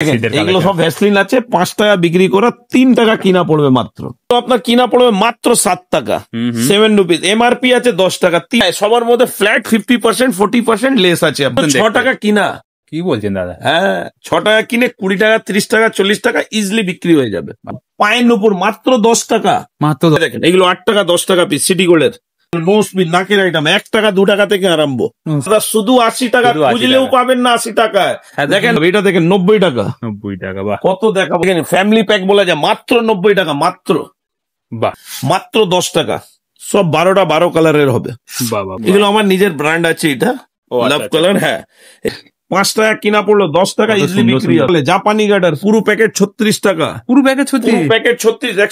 এগুলো সব ভ্যাসলিন আছে, 5 টাকা বিক্রি করা, 3 টাকা কিনা পড়বে মাত্র। তো আপনার কিনা পড়বে মাত্র 7 টাকা, 7 রুপিস। এমআরপি আছে 10 টাকা। সবার মধ্যে ফ্ল্যাট 50% 40% লেস আছে। 6 টাকা কিনা। কি বলছেন দাদা? হ্যাঁ, 6 টাকা কিনে 20 টাকা 30 টাকা 40 টাকা ইজিলি বিক্রি হয়ে যাবে। পায়ের নুপুর মাত্র 10 টাকা। মাত্র দেখেন এগুলো 8 টাকা 10 টাকা পিস, সিটি গোল্ডের নো স্পিন নাকের আইটেম 1 টাকা 2 টাকা থেকে আরম্ভ। শুধু 80 টাকা খুঁজলেও পাবেন না 80 টাকায়। দেখেন এটা দেখেন 90 টাকা। 90 টাকা, বাহ। কত দেখাবো, ফ্যামিলি প্যাক বলা যায় মাত্র 90 টাকা মাত্র। বাহ, মাত্র 10 টাকা। সব 12টা 12 কালারের হবে। এগুলো আমার নিজের ব্র্যান্ড আছে, এটা লাভ কালার। হ্যাঁ, 5 টাকা কিনা পড়লো 10 টাকা ইজিলি বিক্রি হবে। জাপানি গার্ডার পুরো প্যাকেট 36 টাকা। পুরো প্যাকেট 36।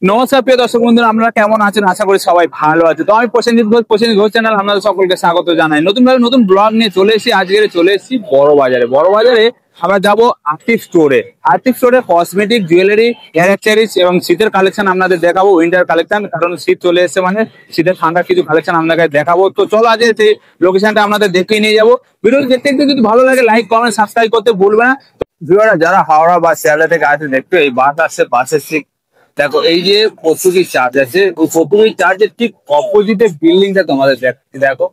নমস্কার প্রিয় দর্শক বন্ধুরা, আপনারা কেমন আছেন? আশা করি সবাই ভালো আছে। তো আমি প্রসেনজিৎ ঘোষ, প্রসেনজিৎ ঘোষ চ্যানেল আপনাদের সকলকে স্বাগত জানাই। নতুন ব্লগ নিয়ে চলে এসেছি। আজকে চলে এসেছি বড় বাজারে। আমরা যাবো আর্টিক স্টোরে। আর্টিক স্টোরে কসমেটিক, জুয়েলারি, হেয়ার অ্যাক্সেসরিজ এবং শীতের কালেকশন আপনাদের দেখাবো, উইন্টার কালেকশন। কারণ শীত চলে এসেছে, মানে শীতের ঠান্ডার কিছু কালেকশন আপনাকে দেখাবো। তো চলো আজকে সেই লোকেশনটা আপনাদের দেখিয়ে নিয়ে যাবো। ভিডিও দেখতে যদি ভালো লাগে লাইক কমেন্ট সাবস্ক্রাইব করতে ভুলবে না। যারা হাওড়া বা শিয়ালদা থেকে আসে দেখতে, এই বাস আসছে, বাসের ঠিক দেখো এই যে পর্তুগিজ চার্চ আছে, ওই পর্তুগিজ চার্চের ঠিক অপোজিটে বিল্ডিংটা তোমাদের দেখো।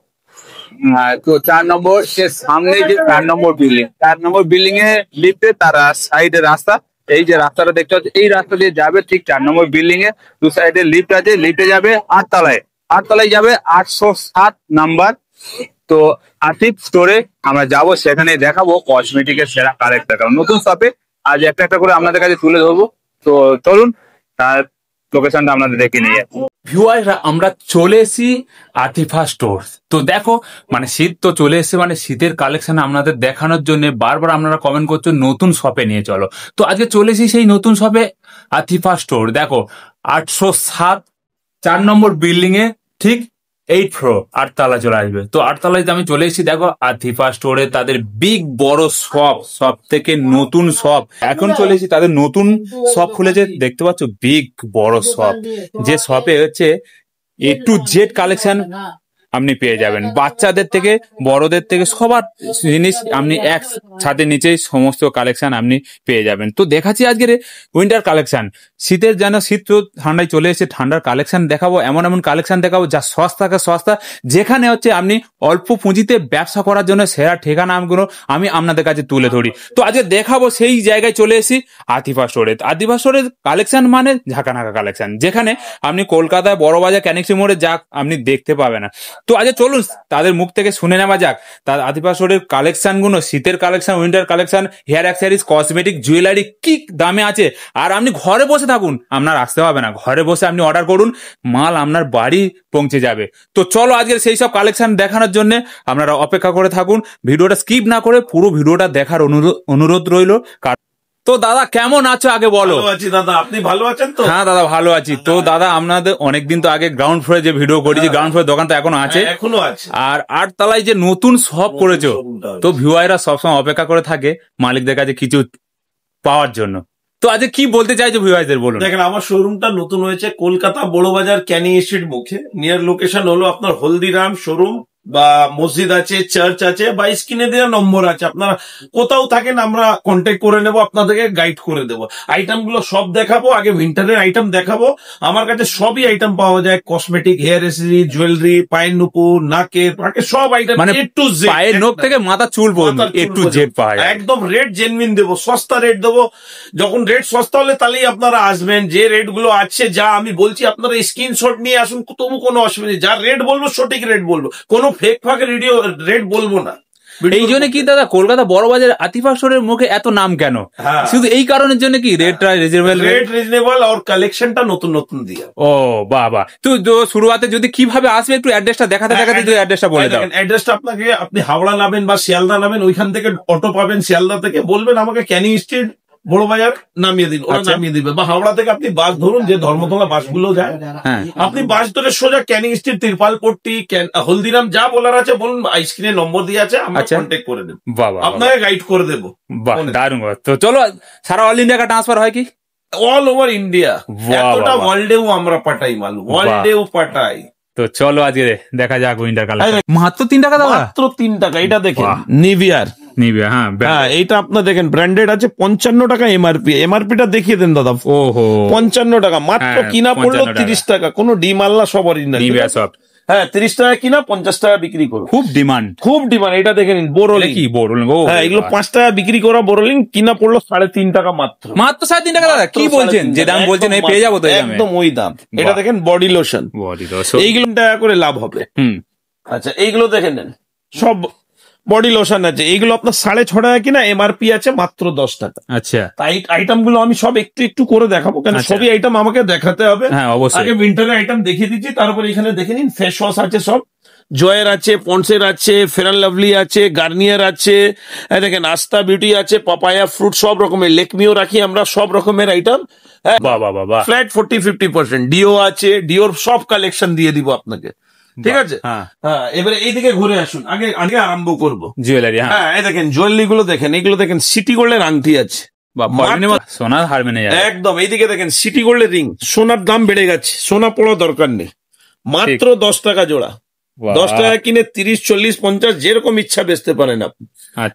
তো 4 নম্বর সে সামনে যে 4 নম্বর বিল্ডিং এ লিফটে তার সাইডে রাস্তা। এই যে রাস্তাটা দেখতে পাচ্ছ, এই রাস্তা দিয়ে যাবে ঠিক 4 নম্বর বিল্ডিং এ। দু সাইডে লিফট আছে, লিফটে যাবে 8 তলায় যাবে 807 নাম্বার। তো আর্টিক স্টোরে আমরা যাবো, সেখানে দেখাবো কসমেটিকের সেরা কালেকশন। কারণ নতুন শপে আজ একটা করে আপনাদের কাছে তুলে ধরবো। তো চলুন তার লোকেশনটা আপনাদের দেখে নিয়ে ভিউয়াররা আমরা চলে এসেছি আতিফা স্টোর। তো দেখো মানে শীত তো চলে এসেছে, মানে শীতের কালেকশন আপনাদের দেখানোর জন্য বারবার আপনারা কমেন্ট করছো নতুন শপে নিয়ে চলো। তো আজকে চলে এসেছি সেই নতুন শপে আতিফা স্টোর। দেখো 807 4 নম্বর বিল্ডিং এ ঠিক 8 ফ্লোর 8 তলা চলে আসবে। তো 8 তলায় আমি চলে এসেছি। দেখো আতিফা স্টোরে তাদের বিগ বড় সব থেকে নতুন শপ। এখন চলে এসেছি তাদের নতুন শপ খুলেছে, দেখতে পাচ্ছ বিগ বড় শপ। যে শপে হচ্ছে A to Z কালেকশন আপনি পেয়ে যাবেন, বাচ্চাদের থেকে বড়দের থেকে সবার জিনিস আপনি এক ছাদের নিচেই সমস্ত কালেকশন আপনি পেয়ে যাবেন। তো দেখাচ্ছি আজকের উইন্টার কালেকশন। শীতের যেন শীত তো ঠান্ডায় চলে এসে, ঠান্ডার কালেকশন দেখাবো, এমন কালেকশন দেখাবো যা সস্তা, যেখানে হচ্ছে আপনি অল্প পুঁজিতে ব্যবসা করার জন্য সেরা ঠিকানাগুলো আমি আপনাদের কাছে তুলে ধরি। তো আজকে দেখাবো সেই জায়গায় চলে এসেছি আতিফা স্টোরে। আতিফা স্টোরের কালেকশন মানে ঝাঁকানাকা কালেকশন, যেখানে আপনি কলকাতায় বড় বাজার ক্যানিক্সি মোড়ে যা আপনি দেখতে পাবেন না। তো আজ চলুন তাদের মুখ থেকে শুনে নেওয়া যাক তার আতিফা স্টোরের কালেকশন গুলো, শীতের collection, winter collection, hair accessories, cosmetic, jewellery কি দামে আছে। আর আপনি ঘরে বসে থাকুন, আপনার আসতে হবে না, ঘরে বসে আপনি অর্ডার করুন, মাল আপনার বাড়ি পৌঁছে যাবে। তো চলো আজকের সেই সব কালেকশন দেখানোর জন্য আপনারা অপেক্ষা করে থাকুন, ভিডিওটা স্কিপ না করে পুরো ভিডিওটা দেখার অনুরোধ রইল। তো দাদা কেমন আছো আগে বলো? আছি দাদা, আপনি ভালো আছেন তো? হ্যাঁ দাদা ভালো আছি। তো দাদা আপনাদের অনেকদিন তো আগে গ্রাউন্ড ফ্লোরে যে ভিডিও করেছি, গ্রাউন্ড ফ্লোর দোকানটা এখনো আছে। আর 8 তলায় যে নতুন শপ করেছো, তো ভিউয়াররা সবসময় অপেক্ষা করে থাকে মালিকদের কাছে কিছু পাওয়ার জন্য। তো আজকে কি বলতে চাইছো ভিউয়ারদের বলুন। দেখেন আমার শোরুমটা নতুন হয়েছে কলকাতা বড় বাজার ক্যানিং স্ট্রিট মুখে। নিয়ার লোকেশন হলো আপনার হলদিরাম শোরুম বা মসজিদ আছে, চার্চ আছে, বা স্ক্রিনে দেওয়া নম্বর আছে। আপনারা কোথাও থাকেন আমরা কন্ট্যাক্ট করে নেবো, আপনাদেরকে গাইড করে দেবো। আইটেম গুলো সব দেখাবো। আগে উইন্টারের আইটেম দেখাবো। আমার কাছে সবই আইটেম পাওয়া যায়, কসমেটিক, হেয়ার অ্যাক্সেসরিজ, জুয়েলারি, পায়ের নুপুর, নাকের সব আইটেম, মানে পায়ের নখ থেকে মাথা চুল পর্যন্ত A to Z পাওয়া যায়। একদম রেট জেনুইন দেবো, সস্তা রেট দেবো। যখন রেট সস্তা হলে তাহলেই আপনারা আসবেন। যে রেট গুলো আছে যা আমি বলছি আপনারা স্ক্রিনশট নিয়ে আসুন, তবু কোনো অসুবিধা নেই। যা রেট বলবো সঠিক রেট বলবো, কোনো ফেক রেট বলবো না। এই জন্য কি দাদা কলকাতা বড় বাজার আতিফা স্টোরের মুখে এত নাম কেন? শুধু এই কারণের জন্য কি রেটটা রিজনেবল আর কালেকশনটা নতুন দিয়ে। ও বাবা, তো শুরুতে যদি কিভাবে আসবে একটু অ্যাড্রেসটা দেখাতে যদি অ্যাড্রেসটা বলে দাও। অ্যাড্রেসটা আপনাকে, আপনি হাওড়া নামেন বা শিয়ালদা নামেন, ওইখান থেকে অটো পাবেন। শিয়ালদা থেকে বলবেন আমাকে ক্যানিং স্ট্রিট বড় বাজার নামিয়ে দিন, ওরা নামিয়ে দিবে। বা হাওড়া থেকে আপনি বাস ধরুন, যে ধর্মতলা বাসগুলো যায়, আপনি বাস ধরে সোজা ক্যানিং স্ট্রিট, তিরপালপট্টি, হলদিরাম যা বলার আছে বলুন, স্ক্রিনে নম্বর দিয়ে আছে, আমরা কন্ট্যাক্ট করে দেবো, আপনাকে গাইড করে দেবো। দারুণ। তো চলো সারা অল ইন্ডিয়া ট্রান্সফার হয় কি? অল ওভার ইন্ডিয়া, এতটা ওয়ার্ল্ডেও আমরা পাঠাই মাল, ওয়ার্ল্ডেও পাঠাই। তো চলো আজকে দেখা যাক উইন্টার কালার। মাত্র 3 টাকা দাদা, মাত্র 3 টাকা। এটা দেখেন নিভিয়ার নিবে, হ্যাঁ হ্যাঁ এইটা আপনার দেখেন ব্র্যান্ডেড আছে 55 টাকা এমআরপি। এমআরপিটা দেখিয়ে দেন দাদা। ওহো 55 টাকা মাত্র, হ্যাঁ, কিনা পড়লো 55 30 টাকা, কোনো ডিমাল্লা সব অরিজিনাল। নিবে সব, হ্যাঁ 30 টাকা কিনা 50 টাকা বিক্রি করো, খুব ডিমান্ড। খুব ডিমান্ড। এটা দেখে নিন বোরোলিং, কি বলুন, ও হ্যাঁ এগুলো 5 টাকা বিক্রি করা বোরোলিং, কিনা পড়লো 3.5 টাকা মাত্র। মাত্র 3.5 টাকা দাদা, কি বলছেন? যে দাম বলছেন এই পেয়ে যাবো তো এই দামে? একদম ওই দাম। এটা দেখেন বডি লোশন, বডি লোশন এইগুলো টাকা করে লাভ হবে। আচ্ছা এইগুলো দেখে নেন, সব বডি লোশন আছে, এইগুলো আপনার 6.5 টাকা কিনা, এমআরপি আছে মাত্র 10 টাকা। আচ্ছা তাই আইটেম গুলো আমি সব একটু একটু করে দেখাবো, কেন সবই আইটেম আমাকে দেখাতে হবে। হ্যাঁ অবশ্যই। আগে উইন্টারের আইটেম দেখিয়ে দিচ্ছি, তারপরে এখানে দেখে নিন ফেস ওয়াশ আছে সব, জয়ের আছে, পন্ডসের আছে, ফেয়ার অ্যান্ড লাভলি আছে, গার্নিয়ার আছে, এই দেখেন আস্থা বিউটি আছে, পাপায়া ফ্রুট, সব রকমের, লেকমিও রাখি আমরা, সব রকমের আইটেম। বাহ বাহ বাহ, ফ্ল্যাট 40-50%। ডিও আছে, ডিওর সব কালেকশন দিয়ে দিব আপনাকে, ঠিক আছে। হ্যাঁ হ্যাঁ এবারে এইদিকে ঘুরে আসুন, আগে আগে আরম্ভ করবো জুয়েলারি। হ্যাঁ হ্যাঁ এই দেখেন জুয়েলারি গুলো দেখেন, এগুলো দেখেন সিটি গোল্ডের আংটি আছে, সোনার হার মেনে যাবে একদম। এইদিকে দেখেন সিটি গোল্ডের রিং, সোনার দাম বেড়ে গেছে, সোনা পড়া দরকার নেই, মাত্র 10 টাকা জোড়া। 10 টাকা কিনে 30, 40, 50 যেরকম ইচ্ছা বেচতে পারেন আপনি।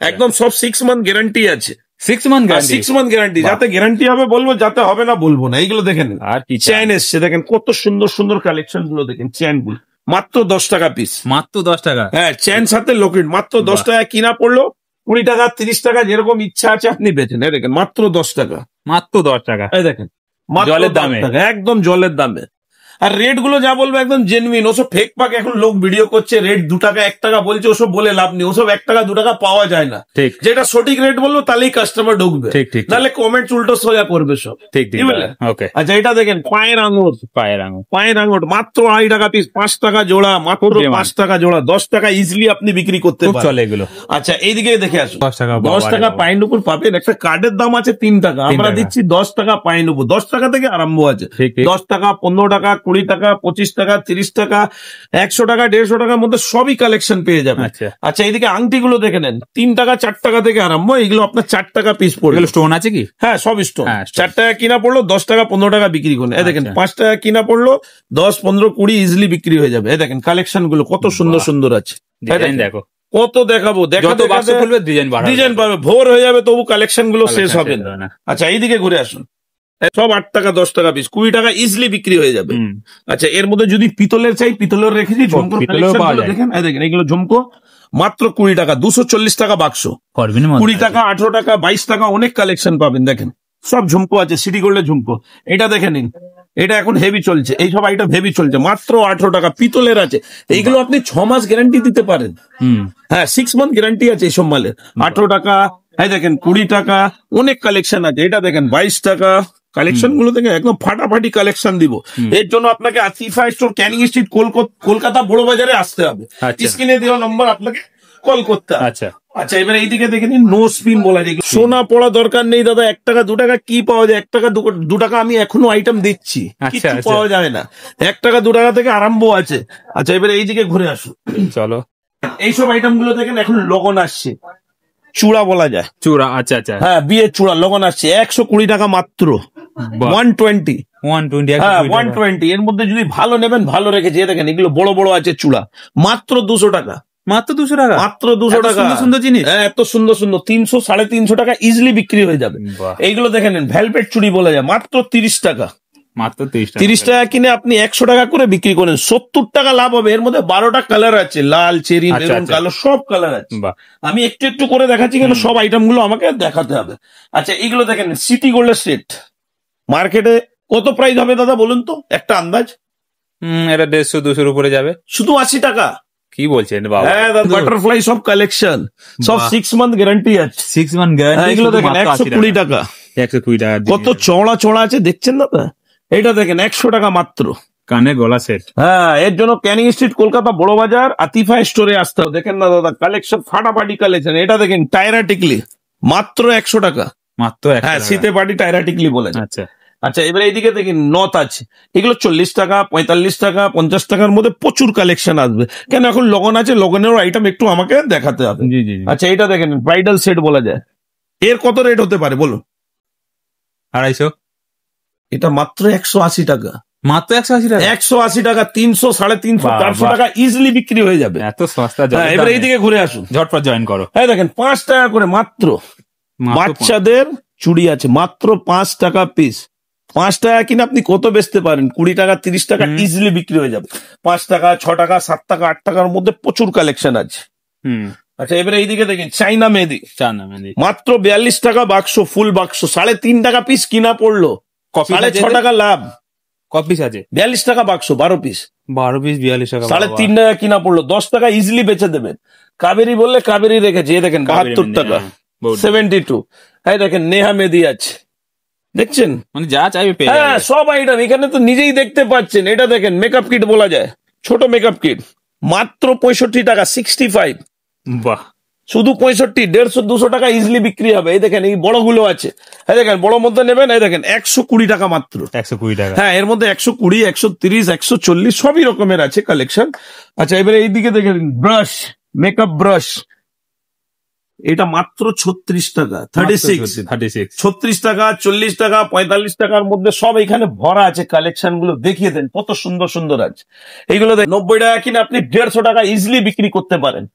একদম সব 6 মান্থ গ্যারান্টি আছে, 6 মান্থ গ্যারান্টি, 6 মান্থ গ্যারান্টি। যাতে গ্যারান্টি হবে বলবো, যাতে হবে না বলবো না। এইগুলো দেখেন, আর কি চেন এসছে দেখেন, কত সুন্দর সুন্দর কালেকশন গুলো দেখেন, চেন গুলো মাত্র 10 টাকা পিস, মাত্র 10 টাকা। হ্যাঁ চেন সাথে লকেট মাত্র 10 টাকা কিনা পড়লো, 20 টাকা 30 টাকা যেরকম ইচ্ছা আছে আপনি বেচেন। এই দেখেন মাত্র 10 টাকা, মাত্র 10 টাকা, এই দেখেন মাত্র জলের 10 দামে। টাকা, একদম জলের দামে। আর রেট গুলো যা বলবো একদম জেনুইন, ওসব ফেক পাক এখন লোক ভিডিও করছে, রেট 2 টাকা 1 টাকা বলছে, ওসব বলে লাভ নেই, ওসব 1 টাকা 2 টাকা পাওয়া যায় না। ঠিক, যেটা সঠিক রেট বলবো তাহলেই কাস্টমার ঢুকবে, ঠিক ঠিক, নাহলে কমেন্ট উল্টো সোজা করবে সব, ঠিক ঠিক, কি বললেন? ওকে। আচ্ছা এটা দেখেন পায়ের আঙুর, পায়ের আঙুর, পায়ের আঙুর মাত্র 2.5 টাকা পিস, 5 টাকা জোড়া, মাত্র 5 টাকা জোড়া, 10 টাকা ইজিলি আপনি বিক্রি করতে খুব পারেন। চলে এগুলো। আচ্ছা এইদিকে দেখে আসুন, 10 টাকা, 10 টাকা পায়ের উপর পাবেন। একটা কার্ডের দাম আছে 3 টাকা, আমরা দিচ্ছি 10 টাকা পায়ের উপর। 10 টাকা থেকে আরম্ভ আছে, 10 টাকা, 15 টাকা, 20 টাকা, 25 টাকা, 30 টাকা, 100 টাকা, 150 টাকার মধ্যে সবই কালেকশন পেয়ে যাবে। আচ্ছা এইদিকে আংটি গুলো দেখে নেন, 3 টাকা 4 টাকা থেকে আরম্ভ, এগুলো আপনার 4 টাকা পিস পড়বে। স্টোন আছে কি? হ্যাঁ সব স্টোন। 4 টাকা কিনা পড়লো, 10 টাকা 15 টাকা বিক্রি করুন। এই দেখেন 5 টাকা কিনা পড়লো, 10, 15, 20 ইজিলি বিক্রি হয়ে যাবে। এই দেখেন কালেকশন গুলো কত সুন্দর সুন্দর আছে, দেখো কত দেখাবো, ডিজাইন পাবে, ভোর হয়ে যাবে তবু কালেকশন গুলো শেষ হবে না। আচ্ছা এইদিকে ঘুরে আসুন, সব 8 টাকা 10 টাকা পিস, 20 টাকা ইজিলি বিক্রি হয়ে যাবে। আচ্ছা এর মধ্যে যদি পিতলের চাই, পিতলের রেখেছি, ঝুমকো দেখেন, এই দেখেন এগুলো ঝুমকো মাত্র 20 টাকা, 240 টাকা বাক্স, 20 টাকা, 18 টাকা, 22 টাকা, অনেক কালেকশন পাবেন। দেখেন সব ঝুমকো আছে, সিটি গোল্ডের ঝুমকো। এটা দেখে নিন, এটা এখন হেভি চলছে, এই সব আইটেম হেভি চলছে, মাত্র 18 টাকা। পিতলের আছে, এইগুলো আপনি 6 মাস গ্যারান্টি দিতে পারেন। হ্যাঁ 6 মান্থ গ্যারান্টি আছে এইসব মালের। 18 টাকা, এই দেখেন 20 টাকা, অনেক কালেকশন আছে। এটা দেখেন 22 টাকা, কালেকশন গুলো দেখেন একদম ফাটাফাটি কালেকশন দিব। এর জন্য আপনাকে আতিফা স্টোর, ক্যানিং স্ট্রিট, কলকাতা বড় বাজারে আসতে হবে। স্ক্রিনে দেওয়া নম্বর আপনাকে কল করতে হবে। আচ্ছা এবার এইদিকে দেখে নিন, নো স্পিন বলা যায়, সোনা পড়া দরকার নেই দাদা। 1 টাকা 2 টাকা কি পাওয়া যায়? 1 টাকা 2 টাকা আমি এখনো আইটেম দিচ্ছি, কিছু পাওয়া যায় না। 1 টাকা 2 টাকা থেকে আরম্ভ আছে। আচ্ছা এবার এইদিকে ঘুরে আসুন, চলো। এইসব আইটেম গুলো দেখেন এখন লগন আসছে, চূড়া বলা যায়, চূড়া। আচ্ছা আচ্ছা, হ্যাঁ বিয়ের চূড়া লগন আসছে, 120 টাকা মাত্র, 120, হ্যাঁ 120। এর মধ্যে যদি ভালো নেবেন, ভালো রেখেছি। দেখেন এগুলো বড় বড় আছে চূড়া, মাত্র 200 টাকা, মাত্র 200 টাকা, মাত্র 200 টাকা। সুন্দর জিনিস, হ্যাঁ এত সুন্দর সুন্দর, 300, 350 টাকা ইজিলি বিক্রি হয়ে যাবে। এইগুলো দেখে নেন, ভেলভেট চুড়ি বলা যায়, মাত্র 30 টাকা, মাত্র 30 টাকা কিনে আপনি 100 টাকা করে বিক্রি করেন, 70 টাকা লাভ হবে। এর মধ্যে 12টা কালার আছে, লাল, চেরি, মেরুন, কালো, সব কালার আছে। আমি একটু একটু করে দেখাচ্ছি, কেন সব আইটেম গুলো আমাকে দেখাতে হবে। আচ্ছা এইগুলো দেখেন, সিটি গোল্ডের সেট, মার্কেটে কত প্রাইস হবে দাদা বলুন তো, একটা আন্দাজ? এটা 150-200 উপরে যাবে, শুধু 80 টাকা। কি বলছেন বাবা? হ্যাঁ বাটারফ্লাই সব কালেকশন, সব 6 মান্থ গ্যারান্টি আছে, 6 মান্থ গ্যারান্টি। এগুলো দেখেন 120 টাকা, 120 টাকা, কত চওড়া চওড়া আছে দেখছেন দাদা। এটা দেখেন 100 টাকা মাত্র, কানে গলা সেট। হ্যাঁ এর জন্য ক্যানিং স্ট্রিট, কলকাতা বড় বাজার, আতিফা স্টোরে আসতে হবে। দেখেন না দাদা কালেকশন ফাটাফাটি কালেকশন। এটা দেখেন টায়রা টিকলি, মাত্র 100 টাকা, মাত্র। হ্যাঁ শীতে পাটি টায়রা টিকলি বলে। আচ্ছা আচ্ছা এবারে এইদিকে দেখেন নথ আছে, এগুলো 40 টাকা, 45 টাকা, 50 টাকার মধ্যে প্রচুর কালেকশন আসবে। কেন এখন লগন আছে, লগনেরও আইটেম একটু আমাকে দেখাতে হবে। জি জি। আচ্ছা এটা দেখেন ব্রাইডাল সেট বলা যায়, এর কত রেট হতে পারে বলুন? 250। এটা মাত্র 180 টাকা, মাত্র 180 টাকা। 180 টাকা, 300, 350, বাহ, 400 বাহ। টাকা ইজিলি বিক্রি হয়ে যাবে। এত সস্তা। হ্যাঁ, এবার এইদিকে ঘুরে আসুন, ঝটপট জয়েন করো। হ্যাঁ দেখেন 5 টাকা করে মাত্র মাত্র বাচ্চাদের চুড়ি আছে, মাত্র 5 টাকা পিস। 5 টাকা কিনে আপনি কত বেচতে পারেন? 20 টাকা, 30 টাকা ইজিলি বিক্রি হয়ে যাবে। 5 টাকা, 6 টাকা, 7 টাকা, 8 টাকার মধ্যে প্রচুর কালেকশন আছে। হুম, আচ্ছা, এবারে এইদিকে দেখেন চাইনা মেহেদি, চার নামে দিই। মাত্র 42 টাকা বাক্স, ফুল বাক্স, 3.5 টাকা পিস কিনা পড়লো, কপি 6.5 টাকা লাভ। কপিস আছে 42 টাকা বাক্স, 12 পিস, 12 পিস 42 টাকা। 3.5 টাকা কিনা পড়লো, 10 টাকা ইজিলি বেচে দেবেন। কাবেরি বললে কাবেরি রেখেছে, এই দেখেন 72 টাকা, 72। এই দেখেন নেহা মেহেদি আছে, দেখছেন? মানে যা চাইবে পেয়ে হ্যাঁ, যাবে। সব আইটেম এখানে তো নিজেই দেখতে পাচ্ছেন। এটা দেখেন মেকআপ কিট বলা যায়, ছোট মেকআপ কিট, মাত্র 65 টাকা, 65। বাহ, শুধু 65, 150, 200 টাকা ইজিলি বিক্রি হবে। এই দেখেন এই বড়গুলো আছে, এই দেখেন বড় মধ্যে নেবেন, এই দেখেন 120 টাকা মাত্র। 120 টাকা। হ্যাঁ, এর মধ্যে 120, 130, 140 সবই রকমের আছে কালেকশন। আচ্ছা, এবারে এইদিকে দেখেন ব্রাশ, মেকআপ ব্রাশ, এটা মাত্র 36 টাকা, 36। 36 টাকা, 40 টাকা, 45 টাকার মধ্যে সব এখানে ভরা আছে। কালেকশন গুলো দেখিয়ে দেন, কত সুন্দর সুন্দর আছে। এইগুলো 90 টাকা কিনে আপনি 150 টাকা ইজিলি বিক্রি করতে পারেন।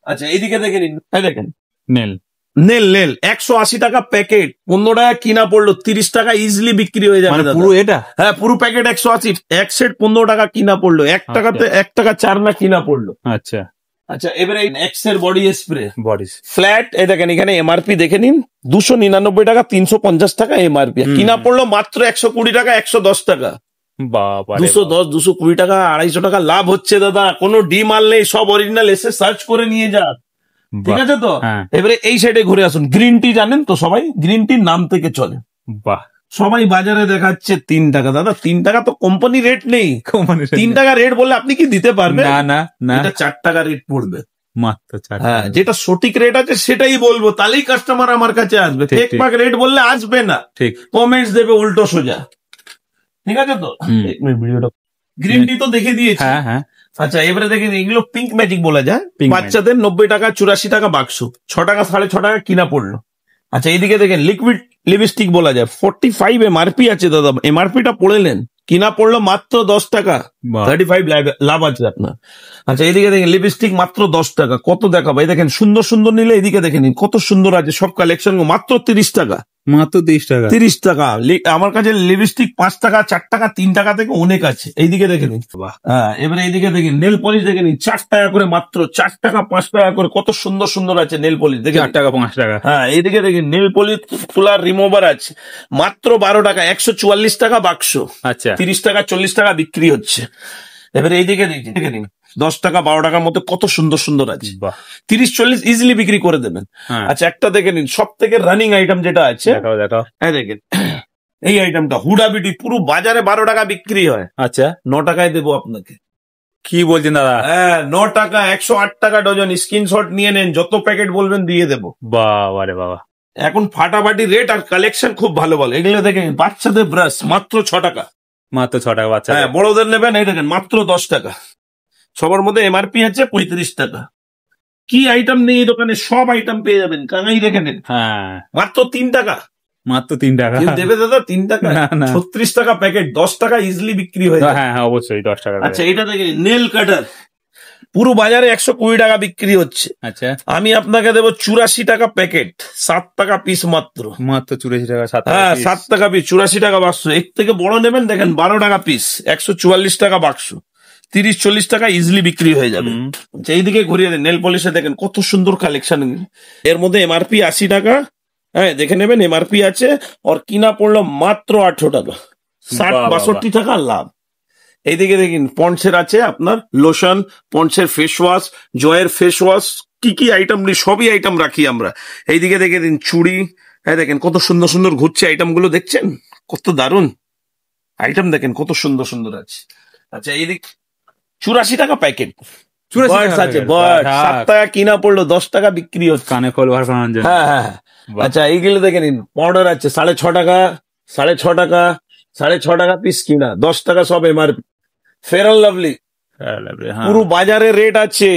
আচ্ছা, এইদিকে দেখে নিন, এই দেখেন নেল নেল 180 টাকা প্যাকেট, 15 টাকা কিনা পড়লো, 30 টাকা ইজিলি বিক্রি হয়ে যাবে মানে দাদা। পুরো এটা? হ্যাঁ, পুরো প্যাকেট 180, এক সেট 15 টাকা কিনা পড়লো, 1 টাকাতে 1 টাকা 4 না কিনা পড়লো। আচ্ছা আচ্ছা, এবারে এক্স এর বডি স্প্রে বডিস ফ্ল্যাট, এই দেখেন এখানে এমআরপি দেখে নিন, 299 টাকা, 350 টাকা এমআরপি, কিনা পড়লো মাত্র 120 টাকা, 110 টাকা, বাবা 210, 220 টাকা, 250 টাকা লাভ হচ্ছে দাদা। কোনো ডি মাল নেই, সব অরিজিনাল, এসে সার্চ করে নিয়ে যান, ঠিক আছে তো? হ্যাঁ। এবারে এই সাইডে ঘুরে আসুন, গ্রিন টি জানেন তো সবাই, গ্রিন টির নাম থেকে চলে, বাহ, সবাই বাজারে দেখাচ্ছে 3 টাকা। দাদা 3 টাকা তো কোম্পানি রেট নেই, 3 টাকা রেট বললে আপনি কি দিতে পারবেন? না না না, এটা 4 টাকা রেট পড়বে। মাত্র 4 হ্যাঁ, যেটা সঠিক রেট আছে সেটাই বলবো, তাহলেই কাস্টমার আমার কাছে আসবে। ঠিক, ফেক ঠিক। মার্ক রেট বললে আসবে না, ঠিক। কমেন্টস দেবে উল্টো সোজা, ঠিক আছে তো? এক মিনিট, ভিডিওটা গ্রিন টি তো দেখে দিয়েছি। হ্যাঁ হ্যাঁ, আচ্ছা, এবারে দেখেন এগুলো পিঙ্ক ম্যাজিক বলা যায়, Pink বাচ্চাদের 90 টাকা, 84 টাকা বাক্স, 6 টাকা, 6.5 টাকা কিনা পড়লো। আচ্ছা, এইদিকে দেখেন লিকুইড লিপস্টিক বলা যায়, 45 এমআরপি আছে দাদা, এমআরপিটা পড়ে নেন, কিনা পড়লো মাত্র 10 টাকা, বাহ। 35 লাভ আছে আপনার। আচ্ছা, এইদিকে দেখেন লিপস্টিক মাত্র 10 টাকা, কত দেখাবো, এই দেখেন সুন্দর সুন্দর নিলে এইদিকে দেখে নিন, কত সুন্দর আছে সব কালেকশন, মাত্র 30 টাকা, মাত্র 30 টাকা। 30 টাকা। আমার কাছে লিপস্টিক 5 টাকা, 4 টাকা, 3 টাকা থেকে অনেক আছে, এইদিকে দেখে নিন। বাহ, হ্যাঁ, এবারে এইদিকে দেখেন নেল পলিশ দেখে নিন, 4 টাকা করে মাত্র, 4 টাকা 5 টাকা করে, কত সুন্দর সুন্দর আছে নেল পলিশ দেখে 4 টাকা 5 টাকা। হ্যাঁ, এইদিকে দেখেন নেল পলিশ তুলার রিমুভার আছে, মাত্র 12 টাকা, 144 টাকা বাক্স, আচ্ছা 30 টাকা 40 টাকা বিক্রি হচ্ছে। এবারে এইদিকে দেখে নিন, 10 টাকা 12 টাকার মধ্যে কত সুন্দর সুন্দর আছে, বাহ, 30-40 ইজিলি বিক্রি করে দেবেন। হ্যাঁ। আচ্ছা, একটা দেখে নিন, সব থেকে রানিং আইটেম যেটা আছে, দেখাও দেখাও। হ্যাঁ দেখেন এই আইটেমটা হুডা বিটি, পুরো বাজারে 12 টাকা বিক্রি হয়, আচ্ছা 9 টাকায় দেবো আপনাকে। কি বলছেন দাদা? হ্যাঁ, 9 টাকা, 108 টাকা ডজন, স্ক্রিনশট নিয়ে নেন, যত প্যাকেট বলবেন দিয়ে দেবো। বাবা রে বাবা, এখন ফাটাফাটি রেট আর কালেকশন খুব ভালো ভালো। এগুলো দেখেন বাচ্চাদের ব্রাশ মাত্র 6 টাকা, মাত্র 6 টাকা বাচ্চা। হ্যাঁ বড়দের নেবেন, এই দেখেন মাত্র 10 টাকা, সবার মধ্যে এমআরপি আছে 35 টাকা। কি আইটেম নেই এই দোকানে, সব আইটেম পেয়ে যাবেন, কাঙাই রেখে নেন, হ্যাঁ মাত্র 3 টাকা। মাত্র 3 টাকা। কেউ দেবে দাদা 3 টাকা? না, না। 36 টাকা প্যাকেট, 10 টাকা ইজিলি বিক্রি হয়ে যায়। হ্যাঁ হ্যাঁ অবশ্যই 10 টাকা করে। আচ্ছা, এটা দেখেন নেল কাটার, পুরো বাজারে 120 টাকা বিক্রি হচ্ছে, আচ্ছা আমি আপনাকে দেবো 84 টাকা প্যাকেট, 7 টাকা পিস মাত্র। মাত্র 84 টাকা, 7 টাকা হ্যাঁ, piece। 7 টাকা পিস, 84 টাকা বাক্স। এর থেকে বড় নেবেন দেখেন 12 টাকা পিস, 144 টাকা বাক্স, 30-40 টাকা ইজিলি বিক্রি হয়ে যাবে। হুম। আচ্ছা, এইদিকে ঘুরিয়ে দেন, নেল পলিশে দেখেন কত সুন্দর কালেকশন, এর মধ্যে এমআরপি 80 টাকা, হ্যাঁ দেখে নেবেন এমআরপি আছে, আর কিনা পড়লো মাত্র 18 টাকা, 60-62 টাকা লাভ। এইদিকে দেখেন পন্ডসের আছে আপনার লোশন, পন্ডসের ফেস ওয়াশ, জয়ের ফেস ওয়াশ, কি কি আইটেম নেই সবই আইটেম রাখি আমরা। এইদিকে দেখে দিন চুড়ি, হ্যাঁ দেখেন কত সুন্দর সুন্দর ঘুরছে আইটেম গুলো, দেখছেন কত দারুন আইটেম, দেখেন কত সুন্দর সুন্দর আছে। আচ্ছা, এইদিক 84 টাকা প্যাকেট 84 বার্ডস টাকা আছে, packet, বার্ড বাহ, 7 টাকা কিনা পড়লো, 10 টাকা বিক্রি হচ্ছে। কানে খোল বার করানোর জন্য। হ্যাঁ হ্যাঁ হ্যাঁ। বাহ। আচ্ছা, এইগুলো দেখে নিন, পাউডার আছে 6.5 টাকা, 6.5 টাকা, 6.5 টাকা পিস কিনা, 10 টাকা সব এমআরপি। ফেয়ার অ্যান্ড লাভলি হ্যাঁ। পুরো বাজারে রেট আছে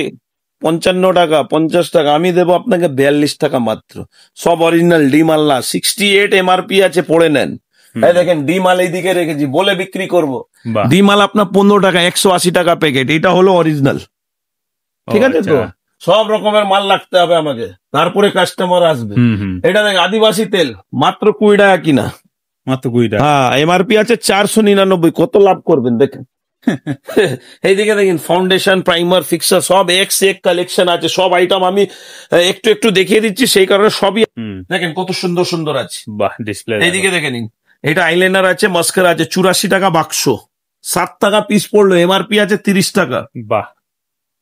55 টাকা, 50 টাকা, আমি দেবো আপনাকে 42 টাকা মাত্র, সব অরিজিনাল ডিমাল্লা, 68 এমআরপি আছে, পড়ে নেন। এই দেখেন ডি মাল এইদিকে রেখেছি, বলে বিক্রি করবো। বাহ। ডি মাল আপনার 15 টাকা, 180 টাকা প্যাকেট। এটা হলো অরিজিনাল, ঠিক আছে তো? আচ্ছা। সব রকমের মাল রাখতে হবে আমাকে, তারপরে কাস্টমার আসবে। এটা দেখ আদিবাসী তেল, মাত্র 20 টাকা কিনা। মাত্র 20 টাকা। হ্যাঁ, এমআরপি আছে 499, কত লাভ করবেন দেখেন। এইদিকে দেখেন ফাউন্ডেশন, প্রাইমার, ফিক্সার সব এক্স এক কালেকশন আছে। সব আইটেম আমি একটু একটু দেখিয়ে দিচ্ছি, সেই কারণে সবই দেখেন কত সুন্দর সুন্দর আছে। বাহ, ডিসপ্লে। এইদিকে দেখে নিন, এটা আইলাইনার আছে, মাস্কারা আছে, 84 টাকা বাক্স, 7 টাকা পিস পড়লো, এমআরপি আছে 30 টাকা। বাহ।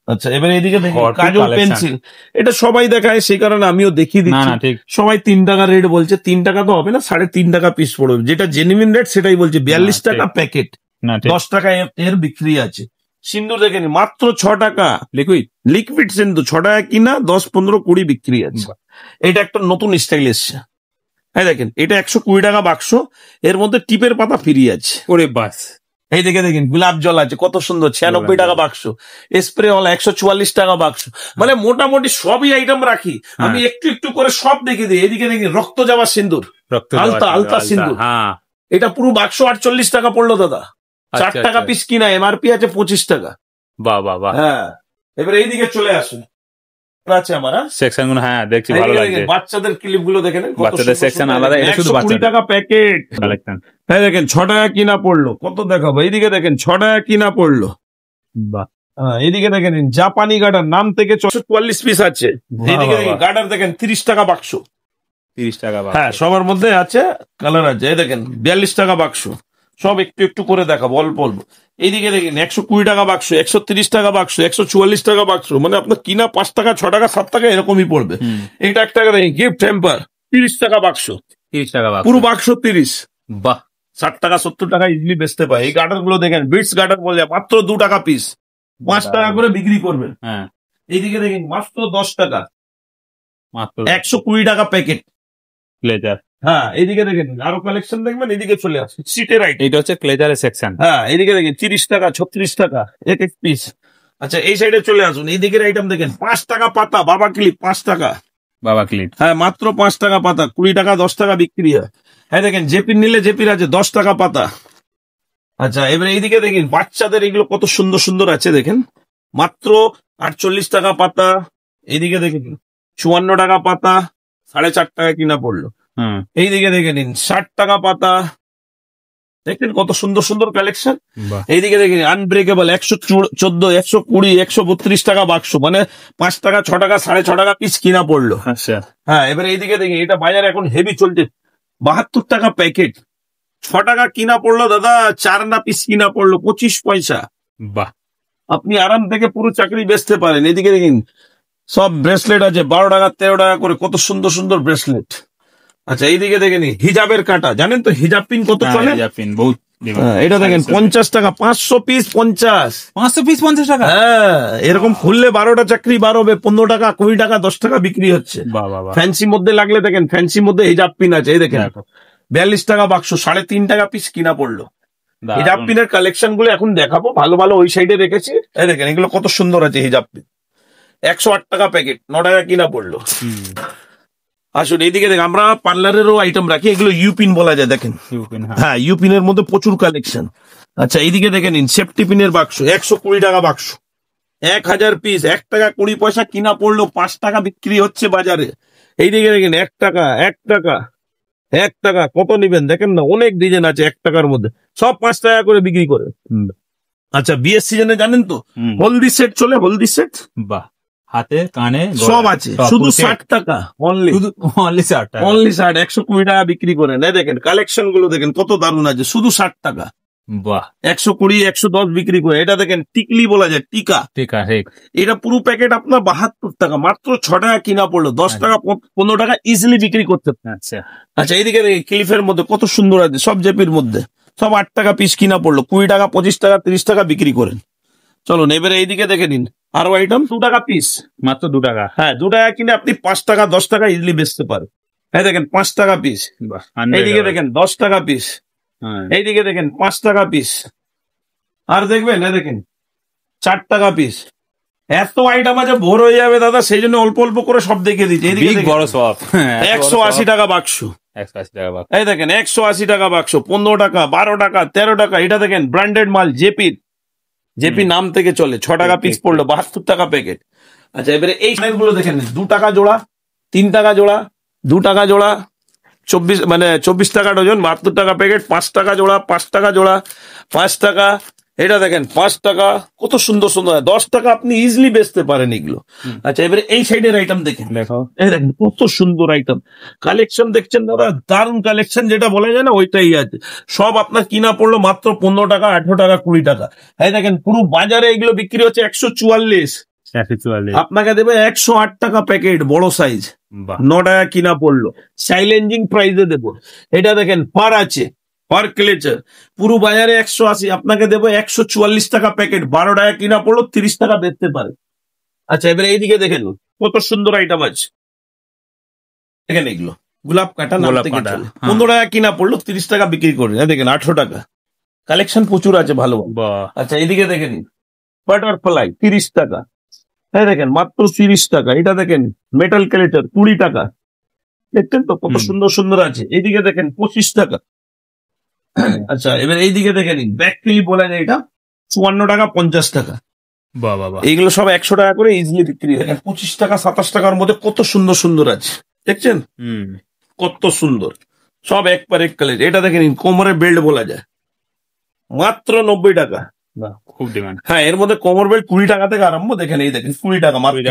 আচ্ছা, এবার এইদিকে দেখুন ভরপুর কাজল collection। পেন্সিল, এটা সবাই দেখায় সেই কারণে আমিও দেখিয়ে না দিচ্ছি। না ঠিক। সবাই 3 টাকা রেট বলছে, 3 টাকা তো হবে না, 3.5 টাকা পিস পড়বে। যেটা জেনুইন রেট সেটাই বলছে, 42 না, টাকা ঠিক। প্যাকেট, না ঠিক। 10 টাকা এর বিক্রি আছে। সিন্দুর দেখেন মাত্র 6 টাকা, লিকুইড। লিকুইড সিন্দুর 6 টাকা কিনা, 10, 15, 20 বিক্রি আছে। বাহ। এটা একটা নতুন স্টাইল এসছে। হ্যাঁ দেখেন, এটা 120 টাকা বাক্স, এর মধ্যে টিপের পাতা ফ্রি আছে। ওরে বাস। এই দেখে দেখেন গোলাপ জল আছে, কত সুন্দর, 96 টাকা বাক্স। স্প্রে ওয়ালা 144 টাকা বাক্স। মানে মোটামুটি সবই আইটেম রাখি আমি, একটু একটু করে সব দেখে দিই। এদিকে দেখি রক্ত যাওয়া সিন্দুর, রক্ত আলতা আলতা সিন্দুর, হ্যাঁ। এটা পুরো বাক্স 48 টাকা পড়লো দাদা, 4 আচ্ছা, টাকা আচ্ছা। পিস কিনা, এমআরপি আছে 25 টাকা। বাহ বাহ বাহ। হ্যাঁ, এবার এইদিকে চলে আসুন, আছে আমার। সেকশন গুলো হ্যাঁ দেখছি, ভালো এইদিকে লাগছে। দেখেন, বাচ্চাদের ক্লিপ গুলো দেখেন, বাচ্চাদের section আলাদা, এটা শুধু 120 বাচ্চাদের। টাকা প্যাকেট। কালেকশন। হ্যাঁ দেখেন 6 টাকা কিনা পড়লো, কত দেখাবো। এইদিকে দেখেন 6 টাকা কিনা পড়লো। বাহ। এদিকে দেখেন জাপানি গার্ডার, নাম থেকে 44 পিস আছে। বাহ, এইদিকে বাহ, দেখেন বাহ। গার্ডার দেখেন 30 টাকা বাক্স। 30 টাকা বাহ। হ্যাঁ, সবার মধ্যে আছে, কালার আছে। এই দেখেন 42 টাকা বাক্স, সব একটু একটু করে দেখাবো, অল্প অল্প। এইদিকে দেখেন 120 টাকা বাক্স, 130 টাকা বাক্স, 144 টাকা বাক্স। মানে আপনার কিনা 5 টাকা, 6 টাকা, 7 টাকা এরকমই পড়বে। এটা একটা দেখেন গিফট হ্যাম্পার, 30 টাকা বাক্স, 30 টাকা বাহ। পুরো বাক্স 30। বাহ। 60 টাকা 70 টাকা ইজিলি বেচতে পারে। এই গার্ডার গুলো দেখেন, বিটস গার্ডার বলে মাত্র 2 টাকা পিস, 5 টাকা করে বিক্রি করবেন। হ্যাঁ, এইদিকে দেখেন মাত্র 10 টাকা, মাত্র 120 টাকা প্যাকেট। ক্লেজার। হ্যাঁ, এইদিকে দেখেন আরো কালেকশন দেখবেন, এইদিকে চলে আসে সিটের আইটেম। এটা হচ্ছে ক্লেজারের সেকশন। হ্যাঁ, এইদিকে দেখেন 30 টাকা, 36 টাকা এক এক পিস। আচ্ছা, এই সাইডে চলে আসুন, এইদিকের আইটেম দেখেন 5 টাকা পাতা, বাবা ক্লিপ 5 টাকা। বাবা ক্লিপ। হ্যাঁ, মাত্র 5 টাকা পাতা, 20 টাকা 10 টাকা বিক্রি হয়। হ্যাঁ দেখেন জেপির নিলে জেপির আছে 10 টাকা পাতা। আচ্ছা, এবারে এইদিকে দেখেন বাচ্চাদের এগুলো কত সুন্দর সুন্দর আছে, দেখেন মাত্র 48 টাকা পাতা। এইদিকে দেখেন 54 টাকা পাতা, 4.5 টাকা কিনা পড়লো। হুম। এইদিকে দেখে নিন 60 টাকা পাতা, দেখেন কত সুন্দর সুন্দর কালেকশন। বাহ। এইদিকে দেখেন আনব্রেকেবল 114, 120, 132 টাকা বাক্স, মানে 5 টাকা, 6 টাকা, 6.5 টাকা পিস কিনা পড়লো। আচ্ছা। হ্যাঁ, এবার এইদিকে দেখি, এটা বাজারে এখন হেভি চলছে, 72 টাকা প্যাকেট, 6 টাকা কিনা পড়লো দাদা, 4 না পিস কিনা পড়লো 25 পয়সা। বাহ। আপনি আরাম থেকে পুরো চাকরি বেচতে পারেন। এদিকে দেখেন সব ব্রেসলেট আছে 12 টাকা, 13 টাকা করে, কত সুন্দর সুন্দর ব্রেসলেট। আচ্ছা, এইদিকে দেখেন হিজাবের কাটা, জানেন তো হিজাব পিন কত চলে? পিন বহুত। হ্যাঁ, এটা দেখেন 50 টাকা, 500 পিস 50। 500 পিস 50 টাকা। হ্যাঁ, এরকম খুললে 12টা চাকরি বার হবে, 15 টাকা, 20 টাকা, 10 টাকা বিক্রি হচ্ছে। বাহ বাহ বাহ। ফ্যান্সি মধ্যে লাগলে দেখেন, ফ্যান্সি মধ্যে হিজাব পিন আছে, এই দেখেন 42 টাকা বাক্স, 3.5 টাকা পিস কিনা পড়লো। হিজাব পিনের কালেকশন গুলো এখন দেখাবো, ভালো ভালো ওই সাইডে রেখেছি। এই দেখেন এগুলো কত সুন্দর আছে হিজাব পিন, 108 টাকা প্যাকেট, 9 টাকা কিনা পড়লো। আসুন, এইদিকে দেখেন আমরা পার্লারেরও আইটেম রাখি, এগুলো ইউপিন বলা যায়, দেখেন। হ্যাঁ, ইউপিনের মধ্যে প্রচুর কালেকশন। আচ্ছা, এইদিকে দেখে নিন সেফটি পিনের বাক্স, 120 টাকা বাক্স, 1000 পিস, 1 টাকা 20 পয়সা কিনা পড়লো, 5 টাকা বিক্রি হচ্ছে বাজারে। এইদিকে দেখেন 1 টাকা, 1 টাকা, 1 টাকা, কত নিবেন দেখেন না, অনেক ডিজাইন আছে 1 টাকার মধ্যে, সব 5 টাকা করে বিক্রি করে। আচ্ছা, বিয়ের সিজনে জানেন তো হলদি সেট চলে, হলদি সেট। বাহ। হাতে কানে সব আছে, শুধু 60 টাকা অনলি, অনলি 60 টাকা। অনলি 60, 120 টাকা বিক্রি করেন। এই দেখেন কালেকশন গুলো দেখেন কত দারুণ আছে, শুধু 60 টাকা। বাহ। 120, 110 বিক্রি করে। এটা দেখেন টিকলি বলা যায়, টিকা। ঠিক আছে। এটা পুরো প্যাকেট আপনার 72 টাকা, মাত্র 6 টাকা কিনা পড়লো, 10 টাকা 15 টাকা ইজিলি বিক্রি করতে। আচ্ছা। আচ্ছা, এইদিকে ক্লিফের মধ্যে কত সুন্দর আছে, সব জেপির মধ্যে, সব 8 টাকা পিস কিনা পড়লো, 20 টাকা, 25 টাকা, 30 টাকা বিক্রি করেন। চলুন এবারে এইদিকে দেখে নিন আরো আইটেম, 2 টাকা পিস, মাত্র 2 টাকা। হ্যাঁ, 2 টাকা কিনে আপনি 5 টাকা, 10 টাকা ইজিলি বেচতে পারেন। এই দেখেন 5 টাকা পিস। বাহ। এইদিকে দেখেন 10 টাকা পিস, হ্যাঁ। এইদিকে দেখেন 5 টাকা পিস, আর দেখবেন এই দেখেন 4 টাকা পিস। এত আইটেম আছে, ভোর হয়ে যাবে দাদা, সেই জন্য অল্প অল্প করে সব দেখিয়ে দিচ্ছি। এইদিকে বিগ বড় সব। 180 টাকা বাক্স, 180 টাকা বাক্স। এই দেখেন 180 টাকা বাক্স, 15 টাকা, 12 টাকা, 13 টাকা। এটা দেখেন ব্র্যান্ডেড মাল, জেপি নাম থেকে চলে। 6 টাকা পিস পড়লো, 72 টাকা প্যাকেট। আচ্ছা, এবারে এই গুলো দেখেন 2 টাকা জোড়া, 3 টাকা জোড়া, 2 টাকা জোড়া, 24 টাকা ডজন, 72 টাকা প্যাকেট, 5 টাকা জোড়া, 5 টাকা জোড়া, 5 টাকা। এটা দেখেন 5 টাকা, কত সুন্দর সুন্দর। 10 টাকা আপনি ইজিলি বেচতে পারেন এগুলো। আচ্ছা, এবারে এই সাইডের আইটেম দেখেন, দেখো এই দেখেন কত সুন্দর আইটেম কালেকশন দেখছেন দাদা, দারুণ কালেকশন, যেটা বলা যায় না ওইটাই আছে। সব আপনার কিনা পড়লো মাত্র 15 টাকা, 18 টাকা, 20 টাকা। এই দেখেন পুরো বাজারে এগুলো বিক্রি হচ্ছে 144, আপনাকে দেবে 108 টাকা প্যাকেট, বড় সাইজ, 9 টাকা কিনা পড়লো, চ্যালেঞ্জিং প্রাইসে দেবো। এটা দেখেন পার আছে, পার ক্লেচার পুরো বাজারে 180, আপনাকে দেবো 144 টাকা প্যাকেট, 12 টাকা কিনা পড়লো, 30 টাকা বেচতে পারে। আচ্ছা, এবারে এইদিকে দেখেন কত সুন্দর আইটেম আছে। দেখেন এগুলো গোলাপ কাটা, 15 টাকা কিনা পড়লো, 30 টাকা বিক্রি করে। দেখেন 18 টাকা, কালেকশন প্রচুর আছে ভালো। আচ্ছা, এইদিকে দেখেন বাটারফ্লাই 30 টাকা, এই দেখেন মাত্র 30 টাকা। এটা দেখেন মেটাল ক্যালেটার 20 টাকা, দেখছেন তো কত সুন্দর সুন্দর আছে। এইদিকে দেখেন 25 টাকা। আচ্ছা, এবার এইদিকে দেখেন ব্যাক ক্লিপ বলা যায়, এটা 54 টাকা, 50 টাকা। এইগুলো সব 100 টাকা করে ইজিলি বিক্রি হয়। 25 টাকা, 27 টাকার মধ্যে কত সুন্দর সুন্দর আছে, দেখছেন কত সুন্দর, সব একবার এক কালার। এটা দেখেন কোমরের বেল্ট বলা যায়, মাত্র 90 টাকা। খুব ডিমান্ড। হ্যাঁ, এর মধ্যে কোমর বেল্ট 20 টাকা থেকে আরম্ভ। দেখেন এই দেখেন 20 টাকা মাত্র।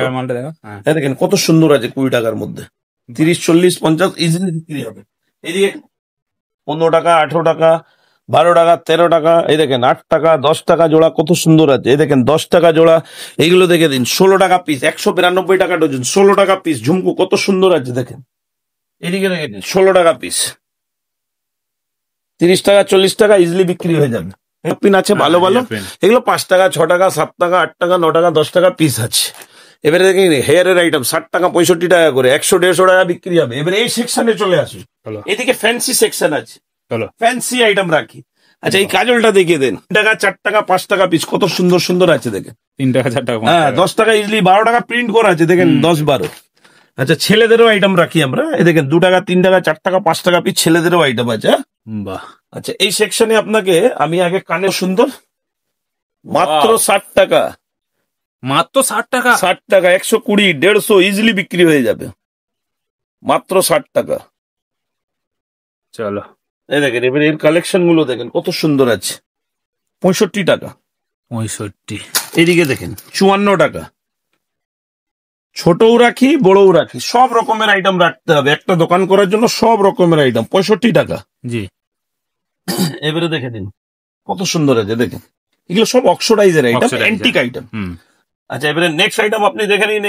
হ্যাঁ, দেখেন কত সুন্দর আছে 20 টাকার মধ্যে, 30, 40, 50 ইজিলি বিক্রি হবে। এইদিকে 15 টাকা, 18 টাকা, 12 টাকা, 13 টাকা। এই দেখেন 8 টাকা, 10 টাকা জোড়া, কত সুন্দর আছে। এই দেখেন 10 টাকা জোড়া, এইগুলো দেখে দিন 16 টাকা পিস, 192 টাকা ডজন, 16 টাকা পিস। ঝুমকো কত সুন্দর আছে দেখেন, এদিকে দেখে দিন 16 টাকা পিস, 30 টাকা, 40 টাকা ইজিলি বিক্রি হয়ে যাবে। পিন আছে ভালো ভালো, এগুলো 5 টাকা, 6 টাকা, 7 টাকা, 8 টাকা, 9 টাকা, 10 টাকা পিস আছে। এবারে দেখেন হেয়ারের আইটেম 60 টাকা, 65 টাকা করে, 100-150 টাকা বিক্রি হবে। এবারে এই সেকশনে চলে আসুন, এদিকে ফ্যান্সি সেকশন আছে, ফ্যান্সি আইটেম রাখি। আচ্ছা, এই কাজলটা দেখিয়ে দেন, 3 টাকা, 4 টাকা, 5 টাকা পিস, কত সুন্দর সুন্দর আছে দেখেন। 3 টাকা, 4 টাকা, হ্যাঁ, 10 টাকা ইজিলি, 12 টাকা প্রিন্ট করা আছে দেখেন, 10-12। আচ্ছা, ছেলেদেরও আইটেম রাখি আমরা, এই দেখেন 2 টাকা, 3 টাকা, 4 টাকা, 5 টাকা পিস ছেলেদেরও আইটেম আছে। বাহ। আচ্ছা, এই সেকশনে আপনাকে আমি আগে কানে সুন্দর, মাত্র 60 টাকা, মাত্র 60 টাকা, 60 টাকা, 120, 150 ইজিলি বিক্রি হয়ে যাবে, মাত্র 60 টাকা। চলো, এই দেখেন এবার এর কালেকশন গুলো দেখেন কত সুন্দর আছে, 65 টাকা, 65। এদিকে দেখেন 54 টাকা। ছোটও রাখি, বড়ও রাখি, সব রকমের আইটেম রাখতে হবে একটা দোকান করার জন্য, সব রকমের আইটেম 65 টাকা। জি, এবারে দেখে দিন কত সুন্দর আছে দেখেন, এগুলো সব অক্সিডাইজের আইটেম, অ্যান্টিক আইটেম। আচ্ছা, এবারে নেক্সট আইটেম আপনি দেখে নিন,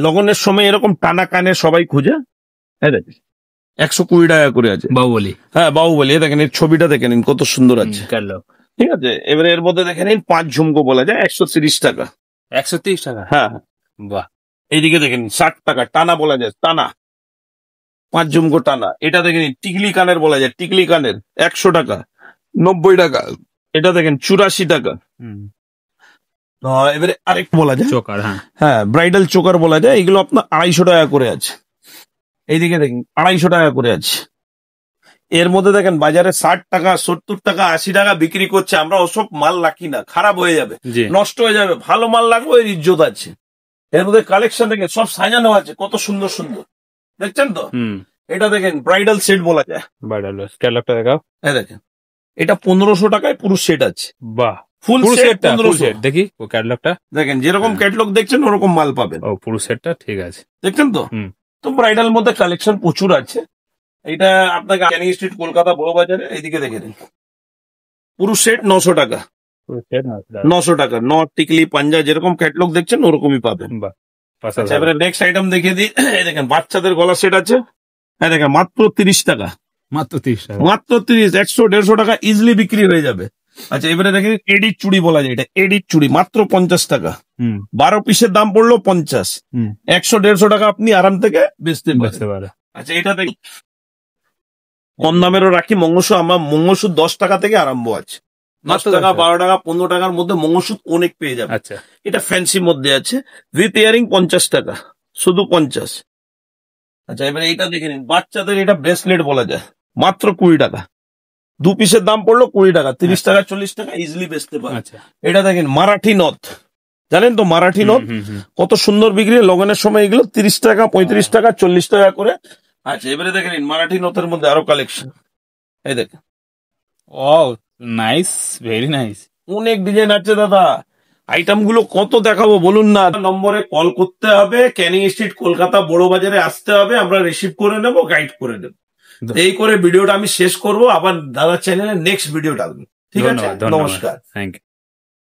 লগনের সময় এরকম টানা কানে সবাই খুঁজে, হ্যাঁ দেখেন 120 টাকা করে আছে, বাহুবলী। হ্যাঁ, বাহুবলী। দেখেন এর ছবিটা দেখে নিন কত সুন্দর আছে, ঠিক আছে। এবারে এর মধ্যে দেখে নিন 5 ঝুমকো বলা যায়, 130 টাকা, 130 টাকা। হ্যাঁ, বাহ। এইদিকে দেখেন 60 টাকা, টানা বলা যায়, টানা 5 ঝুমকো টানা। এটা দেখে নিন টিকলি কানের বলা যায়, টিকলি কানের 100 টাকা, 90 টাকা। এটা দেখেন 84 টাকা। এবারে আরেকটা বলা যায় চোকার, হ্যাঁ, ব্রাইডাল চোকার বলা যায়, এগুলো আপনার 250 টাকা করে আছে। এইদিকে দেখেন 250 টাকা করে আছে। এর মধ্যে দেখেন বাজারে 60 টাকা, 70 টাকা, 80 টাকা বিক্রি করছে। আমরা ওসব মাল রাখি না, খারাপ হয়ে যাবে, নষ্ট হয়ে যাবে। ভালো মাল রাখবো, এর ইজ্জত আছে। এর মধ্যে কালেকশন দেখেন সব সাজানো আছে, কত সুন্দর সুন্দর, দেখছেন তো। এটা দেখেন ব্রাইডাল সেট বলা যায়, ব্রাইডাল ক্যাটালগটা দেখাও। হ্যাঁ দেখেন, এটা 1500 টাকায় পুরো সেট আছে। বাহ, ফুল সেট 1500। দেখি ও ক্যাটালগটা, দেখেন যেরকম ক্যাটালগ দেখছেন ওরকম মাল পাবেন। ও পুরো সেটটা, ঠিক আছে, দেখছেন তো। তো ব্রাইডাল মধ্যে কালেকশন প্রচুর আছে। এটা আপনাকে ক্যানিং স্ট্রিট, কলকাতা বড় বাজারে, এইদিকে দেখে নিন পুরো সেট 900 টাকা, 900 টাকা। নট, টিকলি, পাঞ্জা যেরকম ক্যাটালগ দেখছেন ওরকমই পাবেন। এবারে নেক্সট আইটেম দেখিয়ে দিই, দেখেন বাচ্চাদের গলা সেট আছে, হ্যাঁ দেখেন মাত্র 30 টাকা, মাত্র 30 টাকা, মাত্র 30, 100-150 টাকা ইজিলি বিক্রি হয়ে যাবে। আচ্ছা, এবারে দেখেন এডিট চুড়ি বলা যায়, এটা এডিট চুড়ি মাত্র 50 টাকা, 12 পিসের দাম পড়লো 50, 100-150 টাকা আপনি আরাম থেকে বেচতে পারেন। আচ্ছা, এটা দেখ কম দামেরও রাখি মঙ্গলসূত্র, আমার মঙ্গলসূত্র 10 টাকা থেকে আরম্ভ আছে, 10 টাকা, 12 টাকা, 15 টাকার মধ্যে মঙ্গলসূত্র অনেক পেয়ে যাবে। আচ্ছা, এটা ফ্যান্সির মধ্যে আছে, উইথ ইয়ারিং 50 টাকা, শুধু 50। আচ্ছা এবারে এইটা দেখে নিন, বাচ্চাদের এটা ব্রেসলেট বলা যায়, মাত্র 20 টাকা। 2 পিসের দাম পড়লো 20 টাকা, 30 টাকা 40 টাকা ইজিলি বেচতে পারে। আচ্ছা এটা দেখেন মারাঠি নথ, জানেন তো মারাঠি নথ হুম, হুম। কত সুন্দর বিক্রি, লগনের সময় এগুলো 30 টাকা 35 টাকা 40 টাকা করে। আচ্ছা এবারে দেখে নিন মারাঠি নথের মধ্যে আরো কালেকশন, এই দেখেন ও নাইস, ভেরি নাইস। অনেক ডিজাইন আছে দাদা, আইটেম গুলো কত দেখাবো বলুন না। নম্বরে কল করতে হবে, ক্যানিং স্ট্রিট কলকাতা বড় বাজারে আসতে হবে, আমরা রিসিভ করে নেব, গাইড করে নেব। এই করে ভিডিওটা আমি শেষ করব, আবার দাদা চ্যানেলে নেক্সট ভিডিও ডালবো। ঠিক আছে, ধন্যবাদ, ধন্যবাদ, নমস্কার। Thank you.